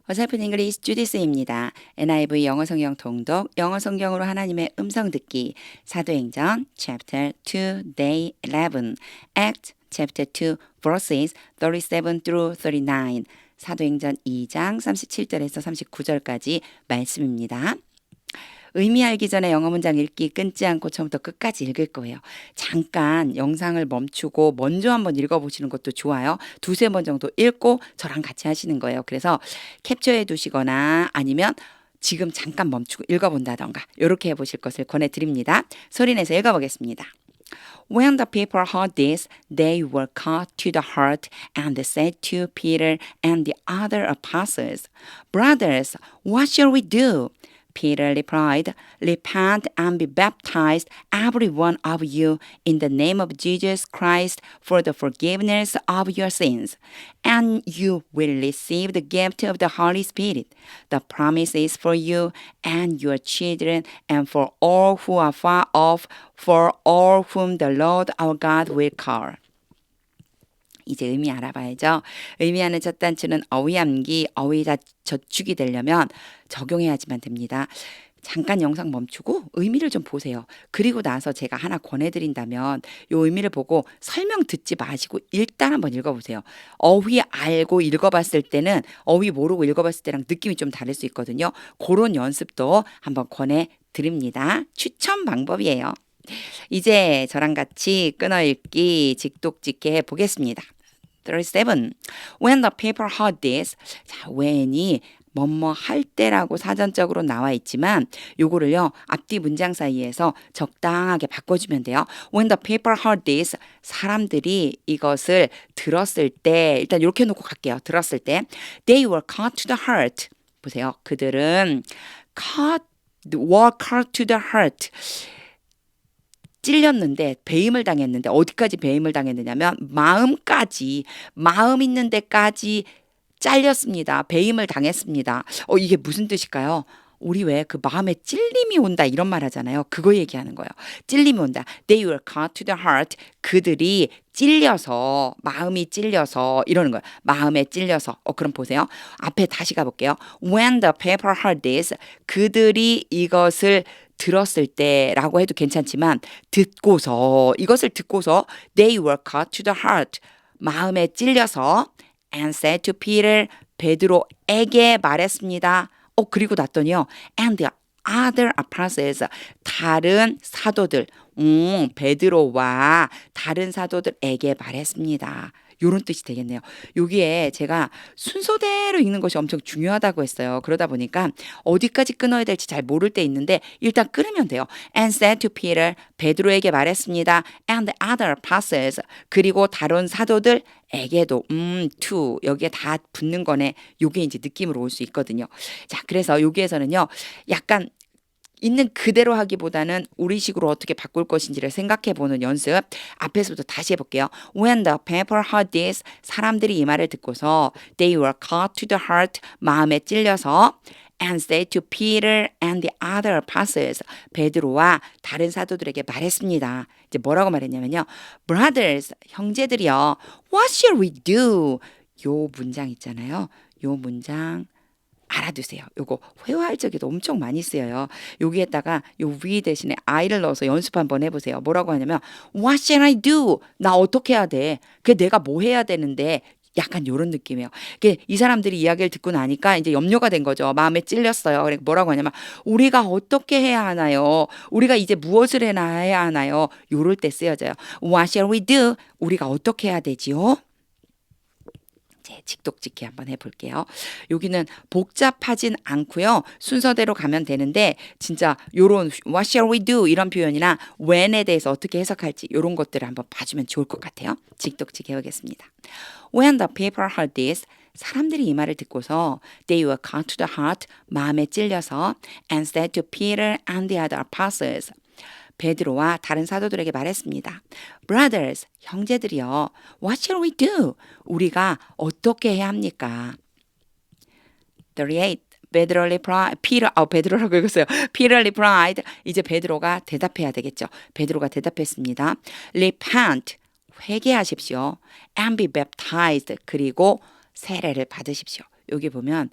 어설픈 잉글리시 주디스입니다. NIV 영어 성경 통독, 영어 성경으로 하나님의 음성 듣기, 사도행전 chapter 2 day 11, act chapter 2 verses 37 through 39, 사도행전 2장 37절에서 39절까지 말씀입니다. 의미 알기 전에 영어 문장 읽기 끊지 않고 처음부터 끝까지 읽을 거예요. 잠깐 영상을 멈추고 먼저 한번 읽어보시는 것도 좋아요. 두세 번 정도 읽고 저랑 같이 하시는 거예요. 그래서 캡처해 두시거나 아니면 지금 잠깐 멈추고 읽어본다던가 이렇게 해보실 것을 권해드립니다. 소리내서 읽어보겠습니다. When the people heard this, they were cut to the heart and said to Peter and the other apostles, Brothers, what shall we do? Peter replied, Repent and be baptized, every one of you, in the name of Jesus Christ for the forgiveness of your sins, and you will receive the gift of the Holy Spirit. The promise is for you and your children and for all who are far off, for all whom the Lord our God will call. 이제 의미 알아봐야죠. 의미하는 첫 단추는 어휘암기, 어휘자 저축이 되려면 적용해야지만 됩니다. 잠깐 영상 멈추고 의미를 좀 보세요. 그리고 나서 제가 하나 권해드린다면 이 의미를 보고 설명 듣지 마시고 일단 한번 읽어보세요. 어휘 알고 읽어봤을 때는 어휘 모르고 읽어봤을 때랑 느낌이 좀 다를 수 있거든요. 그런 연습도 한번 권해드립니다. 추천 방법이에요. 이제 저랑 같이 끊어읽기 직독직해 보겠습니다. 37. When the people heard this. 자, when이 뭐뭐 할 때라고 사전적으로 나와 있지만 요거를요 앞뒤 문장 사이에서 적당하게 바꿔주면 돼요. When the people heard this. 사람들이 이것을 들었을 때 일단 이렇게 놓고 갈게요. 들었을 때 They were cut to the heart. 보세요. 그들은 were cut to the heart. 찔렸는데 배임을 당했는데 어디까지 배임을 당했느냐면 마음까지 마음 있는 데까지 잘렸습니다. 배임을 당했습니다. 이게 무슨 뜻일까요? 우리 왜 그 마음에 찔림이 온다 이런 말 하잖아요. 그거 얘기하는 거예요. 찔림이 온다. They were cut to the heart. 그들이 찔려서 마음이 찔려서 이러는 거예요. 마음에 찔려서. 그럼 보세요. 앞에 다시 가볼게요. When the people heard this. 그들이 이것을 들었을 때라고 해도 괜찮지만 이것을 듣고서 they were cut to the heart. 마음에 찔려서 and said to Peter. 베드로에게 말했습니다. 그리고 났더니요. And the other apostles. 다른 사도들. 베드로와 다른 사도들에게 말했습니다. 요런 뜻이 되겠네요. 여기에 제가 순서대로 읽는 것이 엄청 중요하다고 했어요. 그러다 보니까 어디까지 끊어야 될지 잘 모를 때 있는데 일단 끊으면 돼요. And said to Peter. 베드로에게 말했습니다. And the other apostles. 그리고 다른 사도들에게도 to 여기에 다 붙는 거네. 요게 이제 느낌으로 올 수 있거든요. 자, 그래서 여기에서는요. 약간 있는 그대로 하기보다는 우리식으로 어떻게 바꿀 것인지를 생각해보는 연습. 앞에서부터 다시 해볼게요. When the people heard this. 사람들이 이 말을 듣고서 they were cut to the heart. 마음에 찔려서 and said to Peter and the other apostles. 베드로와 다른 사도들에게 말했습니다. 이제 뭐라고 말했냐면요. Brothers, 형제들이여. What shall we do? 요 문장 있잖아요. 요 문장 알아두세요. 요거 회화할 적에도 엄청 많이 쓰여요. 여기에다가 요 we 대신에 I를 넣어서 연습 한번 해보세요. 뭐라고 하냐면 What shall I do? 나 어떻게 해야 돼? 내가 뭐 해야 되는데 약간 요런 느낌이에요. 이 사람들이 이야기를 듣고 나니까 이제 염려가 된 거죠. 마음에 찔렸어요. 그러니까 뭐라고 하냐면 우리가 어떻게 해야 하나요? 우리가 이제 무엇을 해야 하나요? 요럴 때 쓰여져요. What shall we do? 우리가 어떻게 해야 되지요? 직독직해 한번 해볼게요. 여기는 복잡하진 않고요. 순서대로 가면 되는데 진짜 요런 what shall we do 이런 표현이나 when에 대해서 어떻게 해석할지 이런 것들을 한번 봐주면 좋을 것 같아요. 직독직해 보겠습니다. When the people heard this. 사람들이 이 말을 듣고서 they were cut to the heart. 마음에 찔려서 and said to Peter and the other apostles. 베드로와 다른 사도들에게 말했습니다. Brothers, 형제들이여, what shall we do? 우리가 어떻게 해야 합니까? 38. 베드로라고 읽었어요. Peter replied. 이제 베드로가 대답해야 되겠죠. 베드로가 대답했습니다. Repent, 회개하십시오. And be baptized, 그리고 세례를 받으십시오. 여기 보면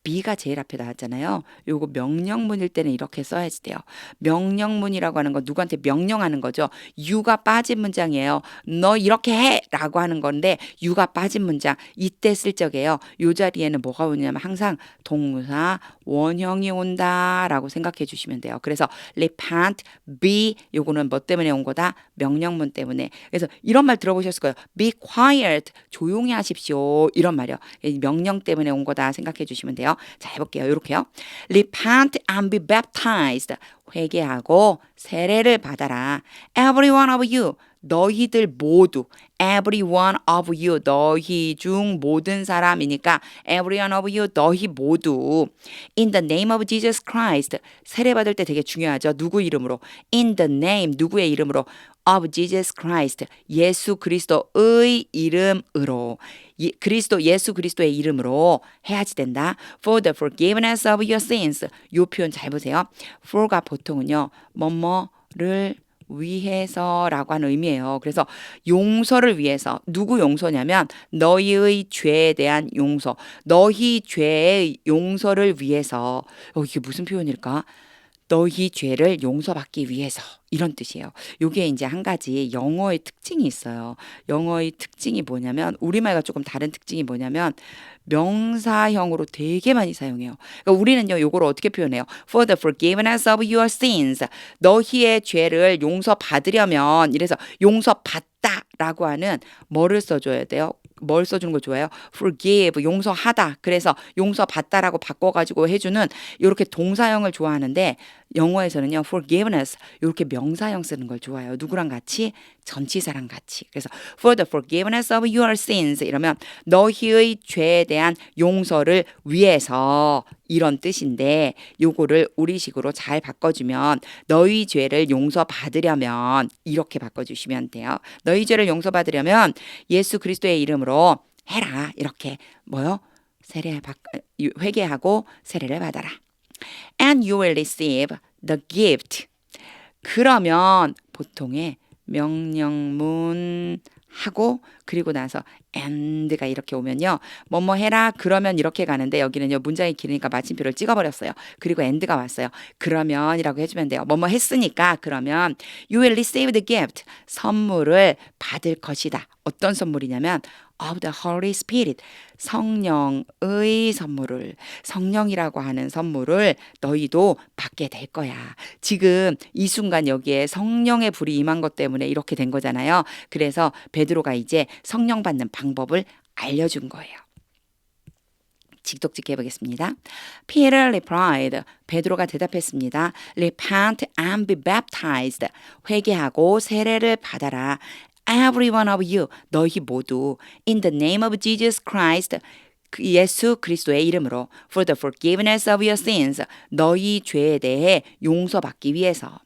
be가 제일 앞에 나왔잖아요. 요거 명령문일 때는 이렇게 써야지 돼요. 명령문이라고 하는 건 누구한테 명령하는 거죠. you가 빠진 문장이에요. 너 이렇게 해! 라고 하는 건데 you가 빠진 문장. 이때 쓸 적이에요. 요 자리에는 뭐가 오냐면 항상 동사 원형이 온다라고 생각해 주시면 돼요. 그래서 repent, be 요거는 뭐 때문에 온 거다? 명령문 때문에. 그래서 이런 말 들어보셨을 거예요. be quiet, 조용히 하십시오. 이런 말이요. 명령 때문에 온 거다 생각해 주시면 돼요. 자, 해볼게요. 이렇게요. repent and be baptized. 회개하고 세례를 받아라. every one of you. 너희들 모두 every one of you 너희 중 모든 사람이니까 every one of you 너희 모두 in the name of Jesus Christ 세례 받을 때 되게 중요하죠. 누구 이름으로 in the name 누구의 이름으로 of Jesus Christ 예수 그리스도의 이름으로 예수 그리스도의 이름으로 해야지 된다. For the forgiveness of your sins 요 표현 잘 보세요. for가 보통은요 뭐뭐를 위해서라고 하는 의미예요. 그래서 용서를 위해서 누구 용서냐면 너희의 죄에 대한 용서 너희 죄의 용서를 위해서 이게 무슨 표현일까? 너희 죄를 용서받기 위해서 이런 뜻이에요. 이게 이제 한 가지 영어의 특징이 있어요. 영어의 특징이 뭐냐면 우리말과 조금 다른 특징이 뭐냐면 명사형으로 되게 많이 사용해요. 그러니까 우리는요, 요거를 어떻게 표현해요? For the forgiveness of your sins. 너희의 죄를 용서받으려면 이래서 용서받다라고 하는 뭐를 써줘야 돼요? 뭘 써주는 걸 좋아해요? forgive, 용서하다. 그래서 용서받다라고 바꿔가지고 해주는 이렇게 동사형을 좋아하는데 영어에서는요, forgiveness 이렇게 명사형 쓰는 걸 좋아해요. 누구랑 같이? 전치사랑 같이. 그래서 for the forgiveness of your sins 이러면 너희의 죄에 대한 용서를 위해서 이런 뜻인데 요거를 우리식으로 잘 바꿔주면 너희 죄를 용서받으려면 이렇게 바꿔주시면 돼요. 너희 죄를 용서받으려면 예수 그리스도의 이름으로 해라. 이렇게 뭐요? 회개하고 세례를 받아라. And you will receive the gift. 그러면 보통의 명령문 하고 그리고 나서 and가 이렇게 오면요. 뭐뭐 해라 그러면 이렇게 가는데 여기는요. 문장이 길으니까 마침표를 찍어버렸어요. 그리고 and가 왔어요. 그러면이라고 해주면 돼요. 뭐뭐 했으니까 그러면 you will receive the gift. 선물을 받을 것이다. 어떤 선물이냐면 of the Holy Spirit. 성령의 선물을 성령이라고 하는 선물을 너희도 받게 될 거야. 지금 이 순간 여기에 성령의 불이 임한 것 때문에 이렇게 된 거잖아요. 그래서 베드로가 이제 성령 받는 방법을 알려준 거예요. 직독직해 보겠습니다. Peter replied. 베드로가 대답했습니다. Repent and be baptized. 회개하고 세례를 받아라. Every one of you, 너희 모두 in the name of Jesus Christ, 예수 그리스도의 이름으로 for the forgiveness of your sins, 너희 죄에 대해 용서받기 위해서.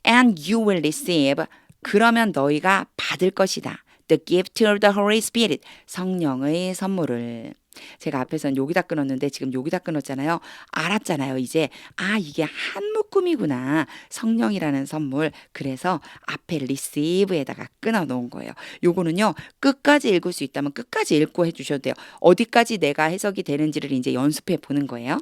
And you will receive, 그러면 너희가 받을 것이다. The gift of the Holy Spirit, 성령의 선물을. 제가 앞에서는 여기다 끊었는데 지금 여기다 끊었잖아요. 알았잖아요. 이제 이게 한 묶음이구나. 성령이라는 선물. 그래서 앞에 receive에다가 끊어 놓은 거예요. 요거는요. 끝까지 읽을 수 있다면 끝까지 읽고 해주셔도 돼요. 어디까지 내가 해석이 되는지를 이제 연습해 보는 거예요.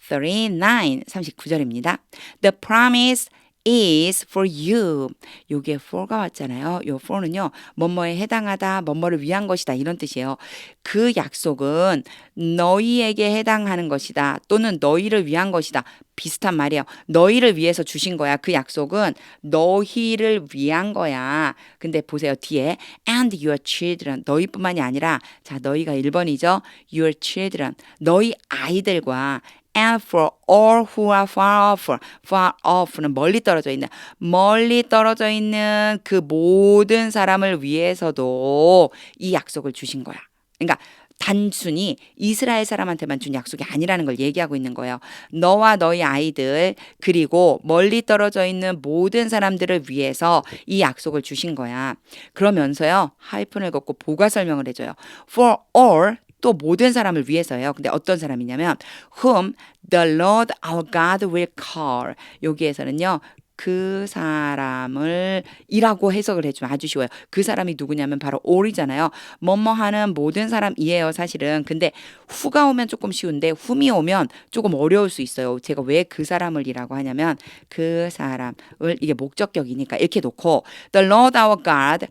39절입니다. The promise is for you. 요게 for가 왔잖아요. 요 for는요. 뭐뭐에 해당하다, 뭐뭐를 위한 것이다 이런 뜻이에요. 그 약속은 너희에게 해당하는 것이다. 또는 너희를 위한 것이다. 비슷한 말이에요. 너희를 위해서 주신 거야. 그 약속은 너희를 위한 거야. 근데 보세요. 뒤에 and your children. 너희뿐만이 아니라 자, 너희가 1번이죠. your children. 너희 아이들과 and for all who are far off. far off는 멀리 떨어져 있는 그 모든 사람을 위해서도 이 약속을 주신 거야. 그러니까 단순히 이스라엘 사람한테만 준 약속이 아니라는 걸 얘기하고 있는 거예요. 너와 너희 아이들 그리고 멀리 떨어져 있는 모든 사람들을 위해서 이 약속을 주신 거야. 그러면서요. 하이픈을 걷고 보가 설명을 해줘요. For all 또 모든 사람을 위해서예요. 근데 어떤 사람이냐면 whom the Lord our God will call. 여기에서는요. 그 사람을 이라고 해석을 해주면 아주 쉬워요. 그 사람이 누구냐면 바로 all이잖아요. 뭐뭐 하는 모든 사람이에요, 사실은. 근데 who가 오면 조금 쉬운데 whom이 오면 조금 어려울 수 있어요. 제가 왜 그 사람을 이라고 하냐면 그 사람을 이게 목적격이니까 이렇게 놓고 The Lord our God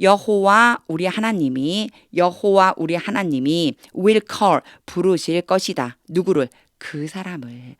여호와 우리 하나님이 will call 부르실 것이다. 누구를? 그 사람을.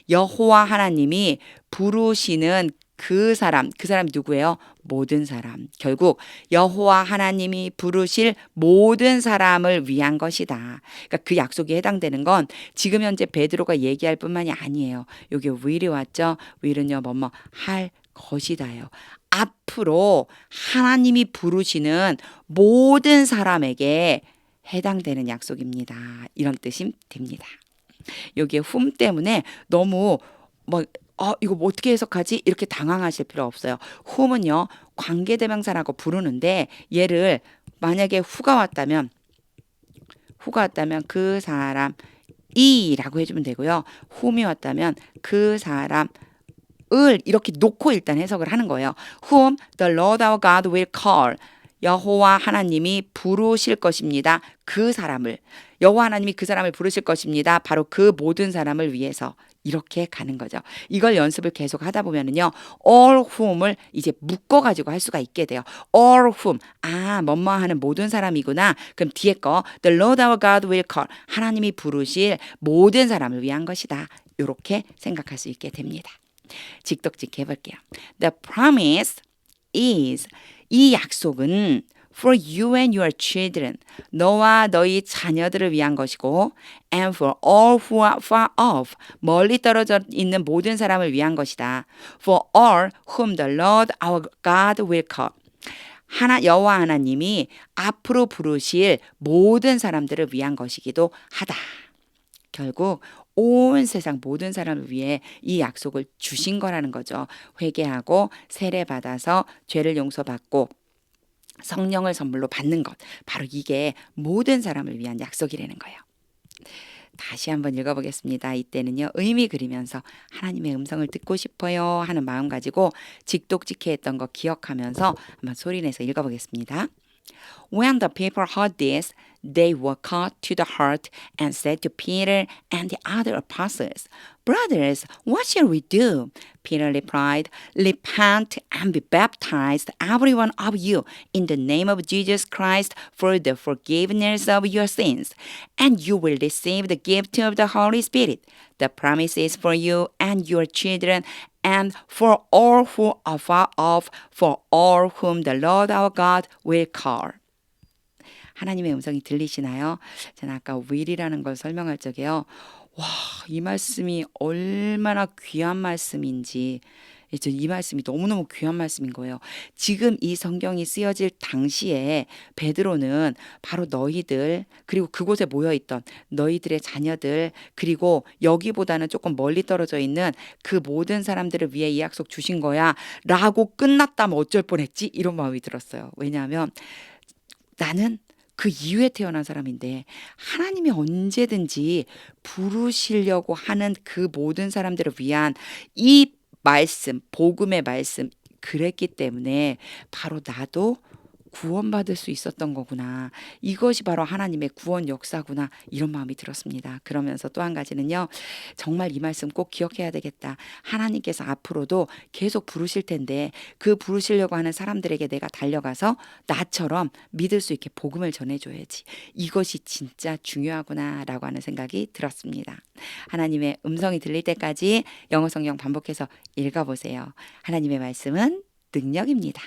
여호와 하나님이 부르시는 그 사람이 누구예요? 모든 사람. 결국 여호와 하나님이 부르실 모든 사람을 위한 것이다. 그러니까 그 약속에 해당되는 건 지금 현재 베드로가 얘기할 뿐만이 아니에요. 여기 will이 왔죠. will은요 뭐뭐 할 것이다요. 앞으로 하나님이 부르시는 모든 사람에게 해당되는 약속입니다. 이런 뜻이 됩니다. 여기에 whom 때문에 너무 이거 뭐 어떻게 해석하지? 이렇게 당황하실 필요 없어요. whom은요 관계대명사라고 부르는데 얘를 만약에 who가 왔다면 그 사람이라고 해주면 되고요. whom이 왔다면 그 사람 을 이렇게 놓고 일단 해석을 하는 거예요. Whom the Lord our God will call. 여호와 하나님이 부르실 것입니다. 그 사람을. 여호와 하나님이 그 사람을 부르실 것입니다. 바로 그 모든 사람을 위해서. 이렇게 가는 거죠. 이걸 연습을 계속 하다 보면은요. all whom을 이제 묶어가지고 할 수가 있게 돼요. all whom. 뭐뭐 하는 모든 사람이구나. 그럼 뒤에 거 the Lord our God will call. 하나님이 부르실 모든 사람을 위한 것이다. 이렇게 생각할 수 있게 됩니다. 직독직 해볼게요. The promise is 이 약속은 for you and your children 너와 너희 자녀들을 위한 것이고 and for all who are far off 멀리 떨어져 있는 모든 사람을 위한 것이다. For all whom the Lord our God will call 여호와 하나님이 앞으로 부르실 모든 사람들을 위한 것이기도 하다. 결국 온 세상 모든 사람을 위해 이 약속을 주신 거라는 거죠. 회개하고 세례받아서 죄를 용서받고 성령을 선물로 받는 것. 바로 이게 모든 사람을 위한 약속이라는 거예요. 다시 한번 읽어보겠습니다. 이때는요. 의미 그리면서 하나님의 음성을 듣고 싶어요 하는 마음 가지고 직독직해 했던 거 기억하면서 한번 소리내서 읽어보겠습니다. When the people heard this, they were cut to the heart and said to Peter and the other apostles, Brothers, what shall we do? Peter replied, Repent and be baptized, every one of you, in the name of Jesus Christ for the forgiveness of your sins, and you will receive the gift of the Holy Spirit. The promise is for you and your children and for all who are far off, for all whom the Lord our God will call. 하나님의 음성이 들리시나요? 저는 아까 will이라는 걸 설명할 적에요. 와, 이 말씀이 얼마나 귀한 말씀인지 이 말씀이 너무너무 귀한 말씀인 거예요. 지금 이 성경이 쓰여질 당시에 베드로는 바로 너희들 그리고 그곳에 모여있던 너희들의 자녀들 그리고 여기보다는 조금 멀리 떨어져 있는 그 모든 사람들을 위해 이 약속 주신 거야 라고 끝났다면 어쩔 뻔했지? 이런 마음이 들었어요. 왜냐하면 나는 그 이후에 태어난 사람인데 하나님이 언제든지 부르시려고 하는 그 모든 사람들을 위한 이 말씀, 복음의 말씀 그랬기 때문에 바로 나도 구원받을 수 있었던 거구나. 이것이 바로 하나님의 구원 역사구나. 이런 마음이 들었습니다. 그러면서 또 한 가지는요. 정말 이 말씀 꼭 기억해야 되겠다. 하나님께서 앞으로도 계속 부르실 텐데 그 부르시려고 하는 사람들에게 내가 달려가서 나처럼 믿을 수 있게 복음을 전해줘야지. 이것이 진짜 중요하구나 라고 하는 생각이 들었습니다. 하나님의 음성이 들릴 때까지 영어 성경 반복해서 읽어보세요. 하나님의 말씀은 능력입니다.